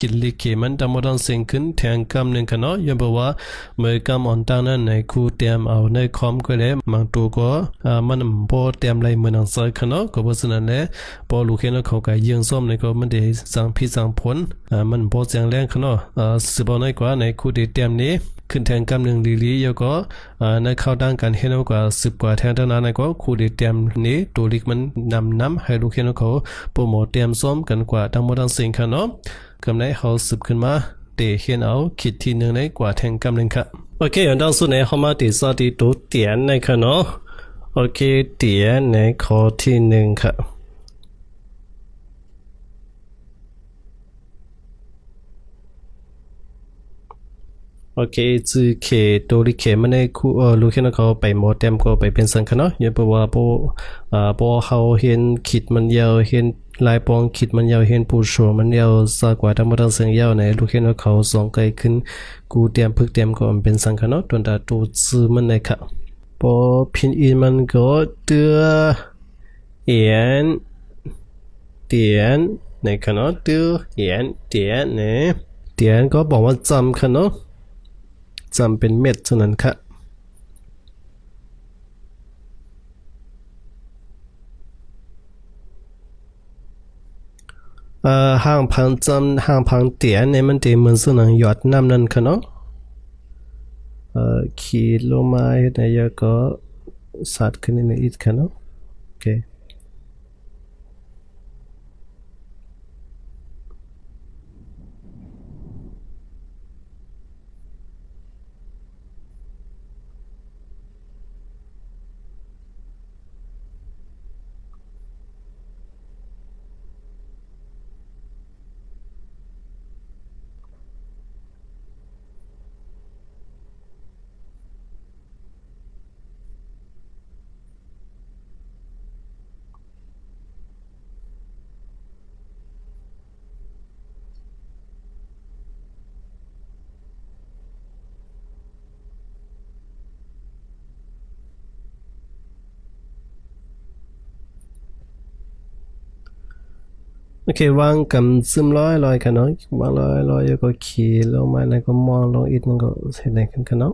กินลิเกมันตามมาดังเสียงขึ้นแทงกำหนึ่งกันเนาะยังบอกว่าเมื่อกำอ่อนตั้งนั้นในคู่เตรียมเอาในคอมก็เลยบางตัวก็มันพอเตรียมอะไรเหมือนหนังสือกันเนาะก็เพราะฉะนั้นแล้วพอลูกเห็นแล้วเขาก็ยิงซ้อมในก็มันได้สั่งพิสั่งผลมันพอเสียงแรงกันเนาะสิบอกในกว่าในคู่ที่เตรียมนี้ขึ้นแทงกำหนึ่งลีๆแล้วก็ในเข้าดังกันเห็นว่า10 กว่าแทงเท่านั้นก็คู่ที่เตรียมนี้ตัวลิกมันนำให้ลูกเห็นเขาโปรโมทเตรียมซ้อมกันกว่าตามมาดังเสียงกันเนาะกำไรเขาสืบขึ้นมาเตะเห็นเอาคิดที่หนึ่งในกว่าแทงกำหนึ่งครับโอเคอย่างดังสุดในเขามาติดซอดีตัวเตียนในค่ะเนาะโอเคเตียนในข้อที่หนึ่งครับโอเคจือเคตัวลิเคมันในคู่ลูกเห็นเขาไปโมเต็มก็ไปเป็นสังขเนาะอย่างเพราะว่าพอเขาเห็นคิดมันยาวเห็นลายปองคิดมันยาวเห็นผู้ชัวมันยาวซากว่าธรรมดาเสียงยาวในลูกเห็นเขาสองไกลขึ้นกูเตรียมพึกเตรียมก็เป็นสังขเนาะตัวตาตัวจือมันในค่ะพอพินอินมันก็เตือเอียนเตียนในค่ะเนาะเตือเอียนเตียนเนี่ยเตียนก็บอกว่าจำค่ะเนาะจำเป็นเม็ดเท่านั้นค่ะห่างพังจำห่างพังเตียนเนี่ยมันจะเหมือนส่วนหยอดน้ำนั่นค่ะเนาะขีดลงมาในยาก็สัดขึ้นในอีกค่ะเนาะโอเคโอเควางกำซึมลอยกันเนาะวางลอยแล้วก็ขีดลงมาแล้วก็มองลงอีกมันก็เห็นได้กันเนาะ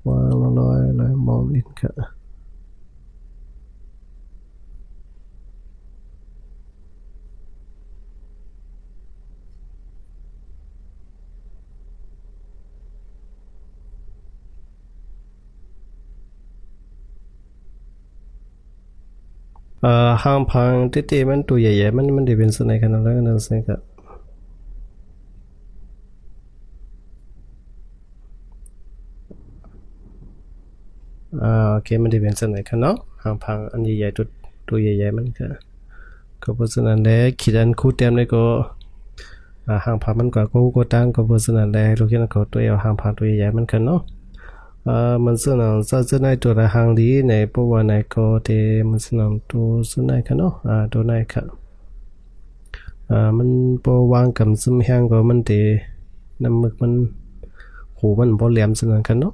วางลอยมองอีกค่ะห่างพังเตี้ยๆมันตัวใหญ่ๆมันจะเป็นส่วนไหนกันแล้วกันสิครับโอเคมันจะเป็นส่วนไหนกันเนาะห่างพังอันใหญ่ๆตัวใหญ่ๆมันก็เพราะฉะนั้นแล้วขีดอันคู่เต็มเลยก็ห่างพังมันก็ตั้งก็เพราะฉะนั้นแล้วลูกเห็นเขาตัวเอาห่างพังตัวใหญ่ๆมันกันเนาะมันส่วนหนังส่วนในตัวละหางดีในปวันในก็เดมันส่วนหนังตัวส่วนในกันเนาะตัวในค่ะมันปวางกับซึมแห้งก็มันเดน้ำมึกมันหูมันบ่เหลี่ยมส่วนนั้นกันเนาะ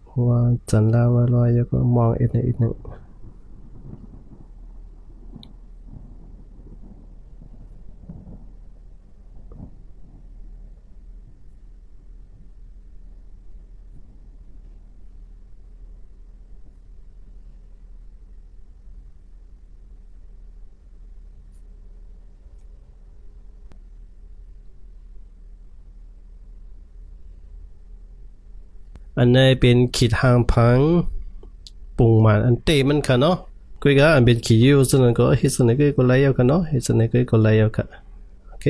เพราะว่าจันลาวลอยแล้วก็มองอีกในอีกหนึ่ง อันนี้เป็นขีดหางพังปุ่งมันอันเตมันค่ะเนาะก็อีกอันเป็นขีดยูส่วนนั้นก็เฮ็ดส่วนนี้ก็ไล่เอาค่ะเนาะเฮ็ดส่วนนี้ก็ไล่เอาค่ะโอเค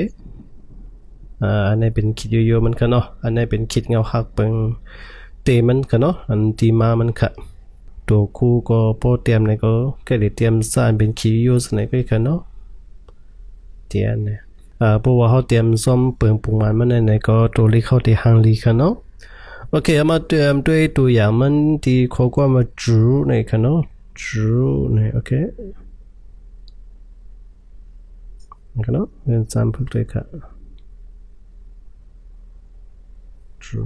อันนี้เป็นขีดยูมันค่ะเนาะอันนี้เป็นขีดเงาหักเปิงเตมันค่ะเนาะอันที่มามันค่ะตัวคู่ก็พอเตรียมนี่ก็แค่ได้เตรียมสร้างเป็นขีดยูส่วนนี้ก็ค่ะเนาะเตรียมเนี่ยเพราะว่าเขาเตรียมซ่อมเปิงปุ่งมันในก็ตัวเลขเข้าที่หางลีค่ะเนาะโอเคมาเตรียมด้วยตัวอย่างมันที่เขาก็มาจูในค่ะเนาะจูในโอเคค่ะเนาะเป็นสามพึกเลยค่ะจู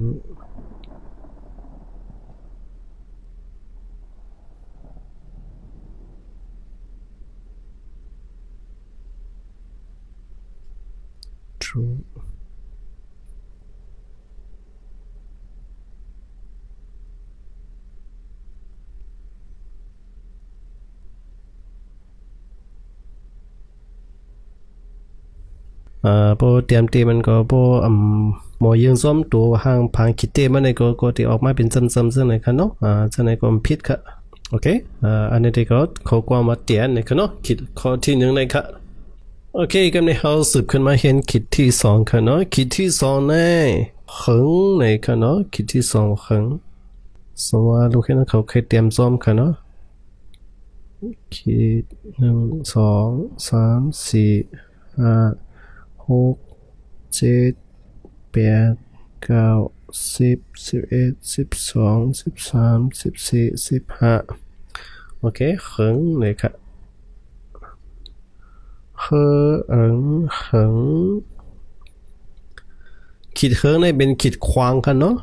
จู โปเตรียมตีมันก็โปหมอยิงซ้อมตัวห่างพังคิดเตมันในก็ที่ออกมาเป็นซ้ำๆซึ่งในคันเนาะซึ่งในก็ผิดค่ะโอเคอันนี้ที่ก็เขากว่ามาเตียนในคันเนาะคิดข้อที่หนึ่งในค่ะโอเคกันในเขาสืบขึ้นมาเห็นคิดที่สองค่ะเนาะคิดที่สองในหึงในค่ะเนาะคิดที่สองหึงสมมติว่าลูกเห็นเขาเคยเตรียมซ้อมค่ะเนาะคิดหนึ่งสองสามสี่ห้าหกเจ็ดแปดเก้า10 1112 13 14 15โอเคเขิงเลยค่ะเขิงเขิงขีดเขิงในเป็นขีดควางค่ะเนาะ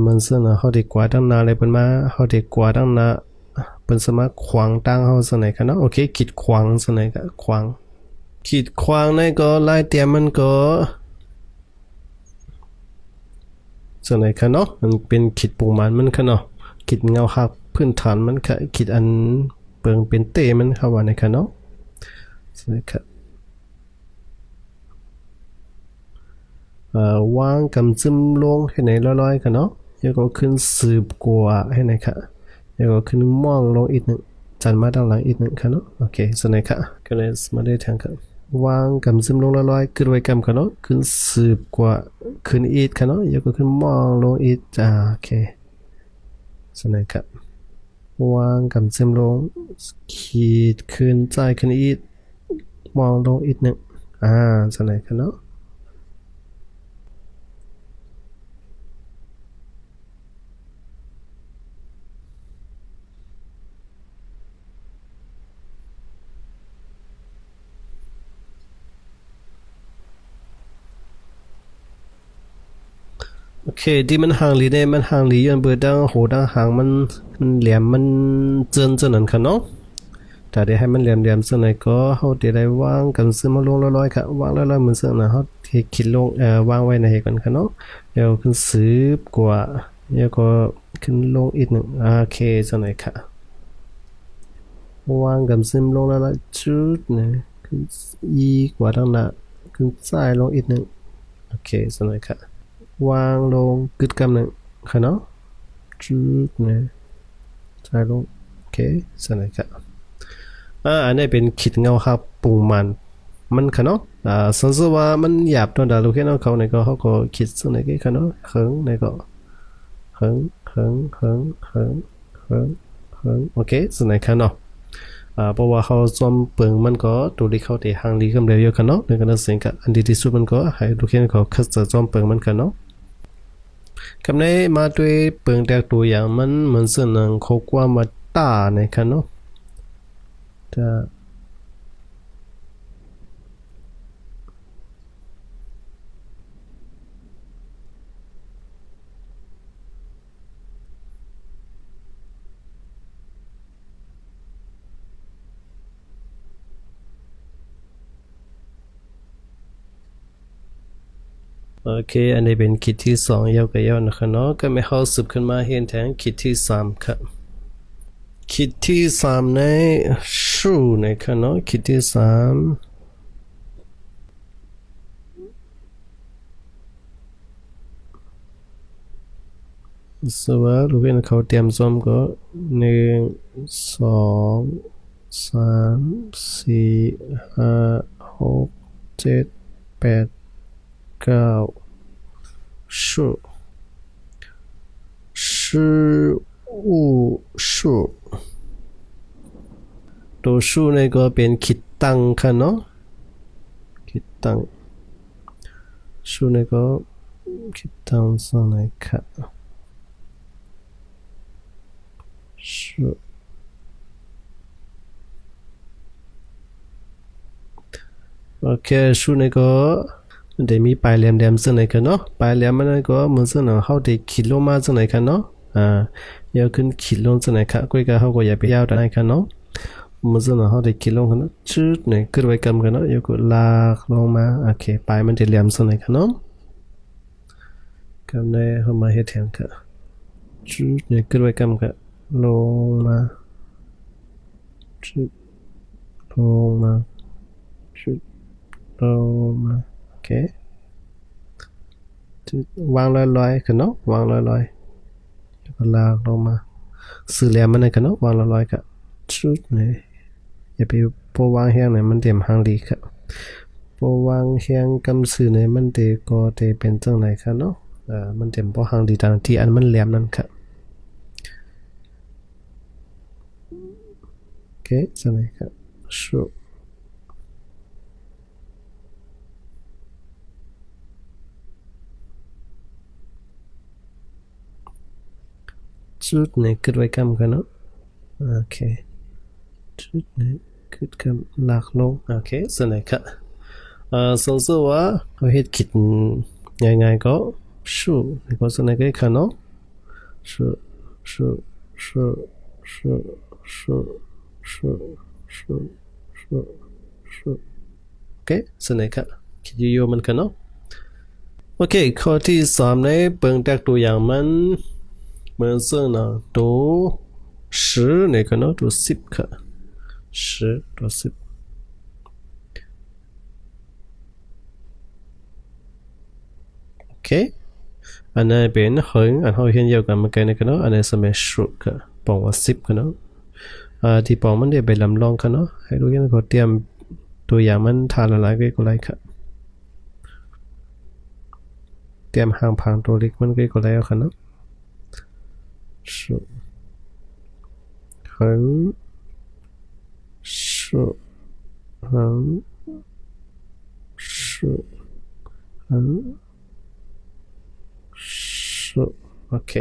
มันซึ่งเขาดีกว่าตั้งนานเลยเป็นมาเขาดีกว่าตั้งนานเป็นสมาควางตั้งเขาสนัยค่ะเนาะโอเคขีดควางสนัยค่ะควางขีดควางในก็ไล่เตรียมมันก็ส่วนไหนคะเนาะมันเป็นขีดปูมันมันคะเนาะขีดเงาหักพื้นฐานมันค่ะขีดอันเปิงเป็นเตมันค่ะว่าในคะเนาะส่วนไหนคะวางกำซึมลงให้ไหนลอยๆกันเนาะแล้วก็ขึ้นสืบกว่าให้ไหนค่ะแล้วก็ขึ้นมองลงอีกหนึ่งจันมาด้านหลังอีกหนึ่งค่ะเนาะโอเคส่วนไหนค่ะก็เลยมาได้ทางกันวางกำซึมลงลอยๆขึ้นไว้กำค่ะเนาะขึ้นสืบกว่าขึ้นอีกค่ะเนาะแล้วก็ขึ้นมองลงอีกโอเคส่วนไหนค่ะวางกำซึมลงขีดขึ้นใจขึ้นอีกมองลงอีกหนึ่งส่วนไหนค่ะเนาะโอเคที่มันห่างหลีเนี่ยมันห่างหลียันเบอร์ดังโหดังห่างมันเหลี่ยมมันเจนนั่นค่ะเนาะแต่เดี๋ยวให้มันเหลี่ยมๆสักหน่อยก็เขาเดี๋ยวได้วางกันซึมมาลงลอยๆค่ะวางลอยๆเหมือนเสือนะเขาที่คิดลงวางไว้ในกันค่ะเนาะเดี๋ยวขึ้นสืบกว่าแล้วก็ขึ้นลงอีกหนึ่งโอเคสักหน่อยค่ะวางกันซึมลงลอยๆจุดนะขึ้นอีกว่าดังหน้าขึ้นซ้ายลงอีกหนึ่งโอเคสักหน่อยค่ะวางลงกึดกำหนึ่งค่ะเนาะจุดนะซ้ายลงโอเคสักหน่อยค่ะอันนี้เป็นขีดเงาครับปุ่งมันค่ะเนาะสันสว่ามันหยาบตอนดาลูกแค่เนาะเขาในก็เขาก็ขีดส่วนไหนก็ค่ะเนาะเขิงในก็เขิงโอเคส่วนไหนค่ะเนาะเพราะว่าเขาซ้อมเปิงมันก็ตัวที่เขาที่ห่างดีกันเร็วเยอะค่ะเนาะในการเสียงกับอันดีที่สุดมันก็ให้ลูกแค่เขาคัดจะซ้อมเปิงมันค่ะเนาะคำนี้มาด้วยเปิงแตกตัวอย่างมันเหมือนส่วนหนึ่งเขากว่ามาตาในค่ะเนาะจะ โอเคอันนี้เป็นคิดที่สองยาวกับยาวนะครับเนาะก็ไม่เข้าสืบขึ้นมาเห็นแทงคิดที่สามครับคิดที่สามในชูนะครับเนาะคิดที่สามสวัสดีลูกเอ็นเขาเตรียมซ้อมก็หนึ่งสองสามสี่ห้าหกเจ็ดแปดเก้าชูชูตัวชูในก็เป็นคิดตังค่ะเนาะคิดตังชูในก็คิดตังส่วนไหนค่ะชูโอเคชูในก็เดี๋ยวมีปลายแหลมๆส่วนไหนค่ะเนาะปลายแหลมมันก็เหมือนส่วนเขาได้ขีดลงมาส่วนไหนค่ะเนาะยาวขึ้นขีดลงส่วนไหนค่ะก็อีกเขาก็อย่าไปยาวได้ค่ะเนาะมันจะเขาได้ขีดลงกันเนาะชืดเนี่ยขึ้นไว้กำกันเนาะยก็ลากลงมาโอเคปลายมันจะแหลมส่วนไหนค่ะเนาะกำได้เข้ามาเฮ็ดแทนค่ะชืดเนี่ยขึ้นไว้กำกันลงมาชืดลงมาชืดล มาโอเควางลอยๆกันเนาะวางลอยๆแล้วก็ลากลงมาสื่อแหลมมันกันเนาะวางลอยๆกันชุดนี่อย่าไปโปวางแห้งเนี่ยมันเต็มหางดีครับโปวางแห้งกำสื่อเนี่ยมันเตก็เตเป็นจังไหนครับเนาะมันเต็มโปหางดีตามที่อันมันแหลมนั่นครับโอเคจังไหนครับชุดนี่ขึ้นไว้กำกันเนาะโอเคชุดนี่ขึ้นกำหลักลงโอเคจังไหนครับส่วนตัวว่าเขาเฮ็ดคิดง่ายๆก็ชูนี่ก็จังไหนก็ค่ะเนาะชูชูชูชูชูชูชูชูชูโอเคจังไหนครับคิดอยู่ๆมันกันเนาะโอเคข้อที่สามเนี่ยเบิ่งจากตัวอย่างมันเหมือนซึ่งนะตัว10เนี่ยกันเนาะตัว10ค่ะ10ตัว10โอเคอันนั้นเป็นหึงอันเขาเห็นเดียวกันเมื่อกี้นี่กันเนาะอันนี้สมัยชุกค่ะปองว่า10กันเนาะที่ปองมันได้ไปลำลองกันเนาะให้ดูกันก็เตรียมตัวอย่างมันทานละลายก็ไรค่ะเตรียมหางพังตัวเล็กมันก็ไรเอาค่ะเนาะชุหึงชุหึงชุหึงชุโอเค